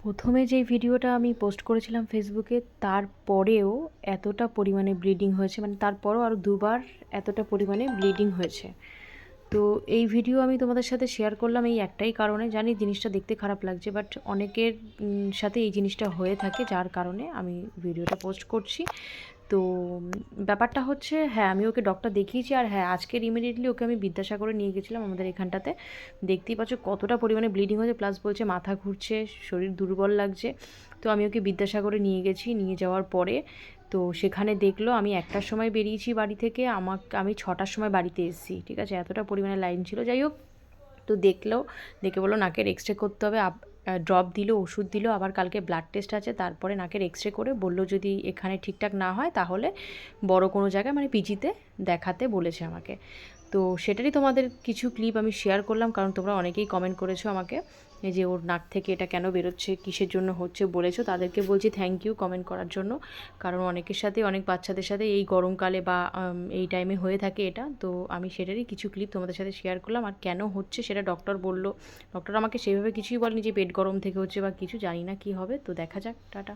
প্রথমে যেই ভিডিওটা আমি পোস্ট করেছিলাম ফেসবুকে, তারপরেও এতটা পরিমাণে ব্লিডিং হয়েছে, মানে তারপরও আরও দুবার এতটা পরিমাণে ব্লিডিং হয়েছে। তো এই ভিডিও আমি তোমাদের সাথে শেয়ার করলাম এই একটাই কারণে, জানি জিনিসটা দেখতে খারাপ লাগছে, বাট অনেকের সাথে এই জিনিসটা হয়ে থাকে, যার কারণে আমি ভিডিওটা পোস্ট করছি। তো ব্যাপারটা হচ্ছে, হ্যাঁ, আমি ওকে ডক্টর দেখিয়েছি, আর হ্যাঁ, আজকের ইমিডিয়েটলি ওকে আমি বিদ্যাসাগরে নিয়ে গেছিলাম, আমাদের এখানটাতে। দেখতেই পাচ্ছ কতটা পরিমাণে ব্লিডিং হয়েছে, প্লাস বলছে মাথা ঘুরছে, শরীর দুর্বল লাগছে। তো আমি ওকে বিদ্যাসাগরে নিয়ে গেছি, নিয়ে যাওয়ার পরে তো সেখানে দেখলো আমি 1টার সময় বেরিয়েছি বাড়ি থেকে, আমি 6টার সময় বাড়িতে এসেছি, ঠিক আছে, এতটা পরিমাণে লাইন ছিল। যাই হোক, তো দেখে বললো নাকের এক্সরে করতে হবে, ড্রপ দিল, ওষুধ দিল, আবার কালকে ব্লাড টেস্ট আছে, তারপরে নাকের এক্সরে করে বললো যদি এখানে ঠিকঠাক না হয় তাহলে বড় কোনো জায়গায় মানে পিজিতে দেখাতে বলেছে আমাকে। তো সেটারই তোমাদের কিছু ক্লিপ আমি শেয়ার করলাম, কারণ তোমরা অনেকেই কমেন্ট করেছো আমাকে এই যে ওর নাক থেকে এটা কেন বেরোচ্ছে, কিসের জন্য হচ্ছে বলেছো, তাদেরকে বলছি থ্যাংক ইউ কমেন্ট করার জন্য। কারণ অনেকের সাথে, অনেক বাচ্চাদের সাথে এই গরমকালে বা এই টাইমে হয়ে থাকে এটা। তো আমি সেটারই কিছু ক্লিপ তোমাদের সাথে শেয়ার করলাম। আর কেন হচ্ছে সেটা ডক্টর বলল, ডক্টর আমাকে সেইভাবে কিছুই বলেনি যে পেট গরম থেকে হচ্ছে বা কিছু, জানি না কী হবে, তো দেখা যাক। টাটা।